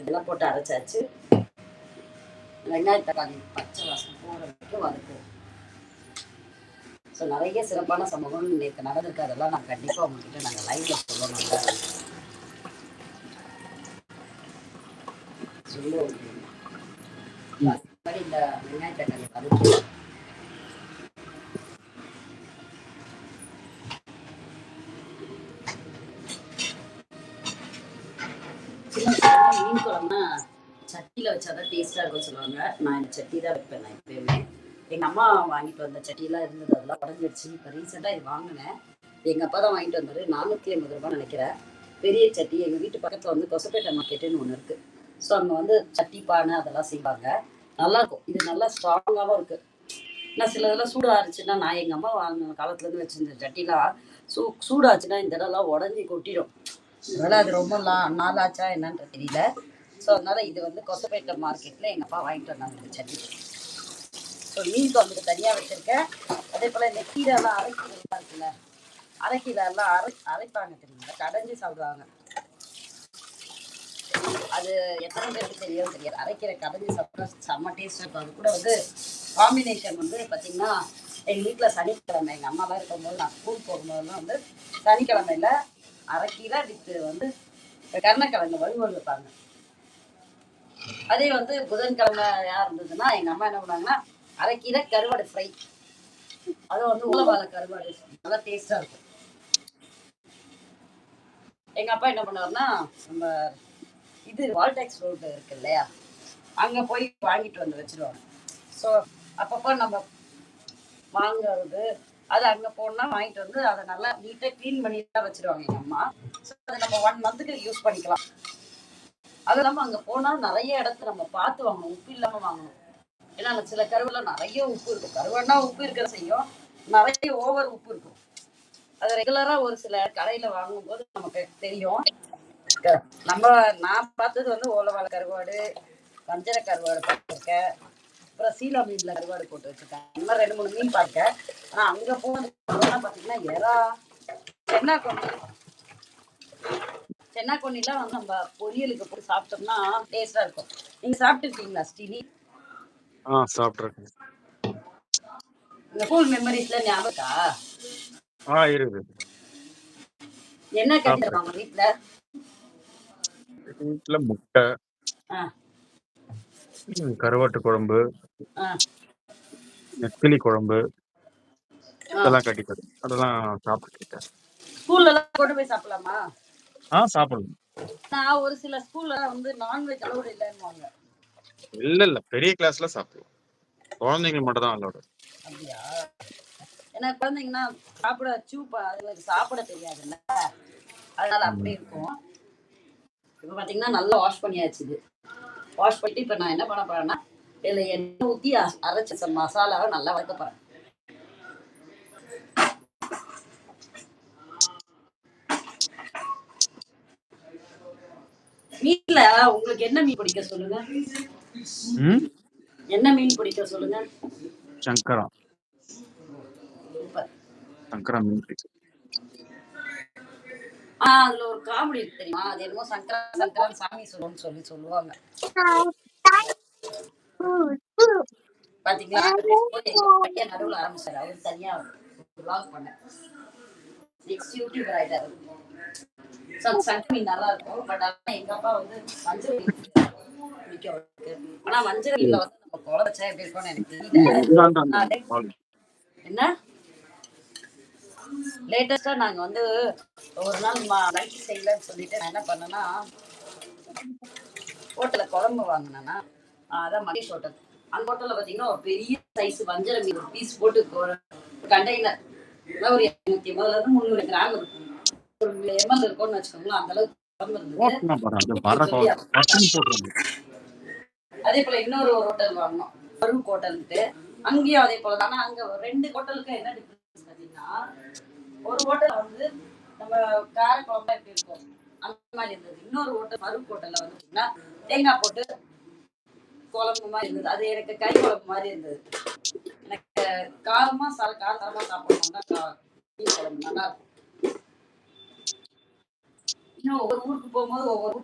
இதெல்லாம் போட்டு அரைச்சாச்சு. வெங்காய தக்காளி பச்சை வாசம் போகிற வரைக்கும் வதக்குவோம். ஸோ நிறைய சிறப்பான சம்பவம் நேற்று நடந்திருக்கு. அதெல்லாம் நான் கண்டிப்பாக உங்ககிட்ட நாங்கள் லைவ்ல சொல்லணும்ல சொல்லுவோம். இந்த வெங்காய தக்காளி வதக்கி மீன் குழம்புனா சட்டியில் வச்சாதான் டேஸ்ட்டாக இருக்கும்னு சொல்லுவாங்க. நான் இந்த சட்டி தான் வைப்பேன். நான் எப்பயுமே எங்கள் அம்மா வாங்கிட்டு வந்த சட்டியெல்லாம் இருந்தது, அதெல்லாம் உடஞ்சிடுச்சு. இப்போ ரீசெண்டாக இது வாங்கினேன். எங்கள் அப்பா தான் வாங்கிட்டு வந்தார். 450 ரூபாய் நினைக்கிறேன். பெரிய சட்டி. எங்கள் வீட்டு பக்கத்தில் வந்து கொசப்பேட்டை மார்க்கெட்டுன்னு ஒன்று இருக்குது. ஸோ அங்கே வந்து சட்டி பானை அதெல்லாம் செய்வாங்க. நல்லாயிருக்கும். இது நல்லா ஸ்ட்ராங்காகவும் இருக்குது. நான் சில இதெல்லாம் சூடாச்சுன்னா, நான் எங்கள் அம்மா வாங்கின காலத்துலேருந்து வச்சுருந்த சட்டிலாம் சூடாச்சுன்னா இந்த இடம்லாம் உடஞ்சி கொட்டிடும். அதனால் அது ரொம்ப நாளாச்சா என்னன்னு தெரியல. ஸோ அதனால் இது வந்து கொசப்பேட்டை மார்க்கெட்டில் எங்கள் அப்பா வாங்கிட்டு வந்தாங்க இந்த சட்டி. ஸோ மீன் குழம்புக்கு தனியாக வச்சுருக்கேன். அதே போல் இந்த கீரைலாம் அரைக்கீரைலாம் இருக்குல்ல, அரைக்கீரைலாம் அரைப்பாங்க தெரியுங்களா, கடைஞ்சி சாப்பிடுவாங்க. அது எத்தனை பேருக்கு தெரியும் தெரியாது. அரைக்கீரை கடைஞ்சி சாப்பிட்டா செம்ம டேஸ்ட் இருக்கும். அது கூட வந்து காம்பினேஷன் வந்து பார்த்திங்கன்னா, எங்கள் வீட்டில் சனிக்கிழமை எங்கள் அம்மாலாம் இருக்கும்போது நான் ஸ்கூல் போகும்போதெல்லாம் வந்து சனிக்கிழமையில் அரைக்கீரை வித்து வந்து கருணக்கிழங்கு வறுவல் வைப்பாங்க. அதே வந்து புதன்கிழமை யார் இருந்ததுன்னா எங்கள் அம்மா என்ன பண்ணாங்கன்னா அரைக்கீரை கருவாடு ஃப்ரை. அது வந்து உலவாழை கருவாடு நல்லா டேஸ்டாக இருக்கும். எங்கள் அப்பா என்ன பண்ணுவாருன்னா, நம்ம இது வால்டாக்ஸ் ரோடு இருக்கு இல்லையா, அங்கே போய் வாங்கிட்டு வந்து வச்சுருவாங்க. ஸோ அப்பப்போ நம்ம வாங்குறது அது அங்கே போனால் வாங்கிட்டு வந்து அதை நல்லா நீட்டாக க்ளீன் பண்ணி தான் வச்சுருவாங்க எங்கள் அம்மா. ஸோ அதை நம்ம 1 மந்த்துக்கு யூஸ் பண்ணிக்கலாம். அது இல்லாமல் அங்கே போனால் நிறைய இடத்துல நம்ம பார்த்து வாங்கணும், உப்பு இல்லாமல் வாங்கணும். ஏன்னா சில கருவேல நிறைய உப்பு இருக்கும். கருவேன்னா உப்பு இருக்கிற செய்யும், நிறைய ஓவர் உப்பு இருக்கும். அது ரெகுலரா ஒரு சில கடையில வாங்கும்போது நமக்கு தெரியும். நான் பார்த்தது வந்து ஓலவாழை கருவாடு, வஞ்சர கருவாடு பார்த்துருக்கேன். அப்புறம் சீலா மீன்ல கருவாடு போட்டு வச்சிருக்கேன். இந்த மாதிரி 2-3 மீன் பார்த்துருக்கேன். ஆனா அங்க போனது பார்த்தீங்கன்னா எறா, சென்னாக்கொன்னிலாம் வந்து நம்ம பொரியலுக்கு போட்டு சாப்பிட்டோம்னா டேஸ்டா இருக்கும். நீங்க சாப்பிட்டுருக்கீங்களா ஸ்ரீனி? சாப்பிட்டுருக்கேன். இந்த ஸ்கூல் மெமரிஸ்ல ஞாபகா இருக்குது. என்ன கட்டிருக்காங்க வீட்ல? வீட்டுல முட்டை, கருவாட்டு குழம்பு, நெத்திலி குழம்பு இதெல்லாம் கட்டிக்கிறது. அதெல்லாம் சாப்பிட்டு இருக்கேன். ஸ்கூல்ல எல்லாம் கொண்டு போய் சாப்பிடலாமா? சாப்பிடலாம். நான் ஒரு சில ஸ்கூல்ல வந்து நான்வெஜ் அலோடு இல்லைன்னுவாங்க. இல்ல பெரிய கிளாஸ்ல சாப்பிடலாம். குழந்தைங்க மட்டும் தான் அலோடு. அப்படியா? ஏன்னா குழந்தைங்கன்னா அதுங்களுக்கு சாப்பிட தெரியாதுல்ல, அதனால அப்படி இருக்கும். இப்போ பார்த்தீங்கன்னா நல்லா வாஷ் பண்ணியாச்சு. இது வாஷ் பண்ணிட்டு இப்போ நான் என்ன பண்ண போறேன்னா, இதில் எண்ணெய் ஊற்றி அரைச்ச மசாலாவை நல்லா வதக்க போறேன். மீன்ல உங்களுக்கு என்ன மீன் பிடிக்க சொல்லுங்க. என்ன மீன் பிடிக்க சொல்லுங்க. சங்கரா. சங்கரா மீன் பிடிக்கும். அதுல ஒரு காமெடி இருக்கு தெரியுமா? அது என்னமோ சங்கரா சாமி சொல்லுவாங்க. பாத்தீங்களா? பையன் நடுவுல ஆரம்பிச்சாரு. அவர் தனியா vlog பண்ண நெக்ஸ்ட் யூடியூபர் ஆயிட்டாரு. சங்கரா மீன் நல்லா இருக்கும். பட் ஆனா எங்க அப்பா வந்து மஞ்சள் பிடிக்கும். ஆனா மஞ்சள் மீன்ல வந்து நம்ம குழம்பு வச்சா எப்படி இருக்கும்னு எனக்கு தெரியல. என்ன லேட்டஸ்டா நாங்க வந்து ஒரு நாள் லஞ்ச் செய்யலன்னு சொல்லிட்டு நான் என்ன பண்ணேன்னா, ஹோட்டல்ல குழம்பு வாங்கினேன்னா, அதான் மகேஷ் ஹோட்டல். அந்த ஹோட்டல்ல பாத்தீங்கன்னா ஒரு பெரிய சைஸ் வஞ்சர மீன் ஒரு பீஸ் போட்டு ஒரு கண்டெய்னர் ஒரு 250 300 கிராம் இருக்கும். ஒரு ml இருக்கும்னு வச்சுக்கோங்களேன். அந்த அளவுக்கு குழம்பு இருந்தது. அதே போல இன்னொரு ஹோட்டல் வாங்கினோம், பரூக் ஹோட்டல்ட்டு. அங்கேயும் அதே போல. ஆனா அங்க 2 ஹோட்டலுக்கு என்ன டிஃபரன்ஸ் பார்த்தீங்கன்னா, ஒரு ஹோட்டல் வந்து நம்ம கார குழம்பா எப்படி இருக்கும் அந்த மாதிரி இருந்தது. இன்னொரு ஹோட்டல் பரூக் ஹோட்டல்ல வந்து தேங்காய் போட்டு குழம்பு மாதிரி இருந்தது. அது எனக்கு கறி குழம்பு மாதிரி இருந்தது. எனக்கு காரமா சாப்பிடணும்னா மீன் குழம்பு நல்லா இருக்கும். இன்னும் ஒவ்வொரு ஊருக்கு போகும்போது ஒவ்வொரு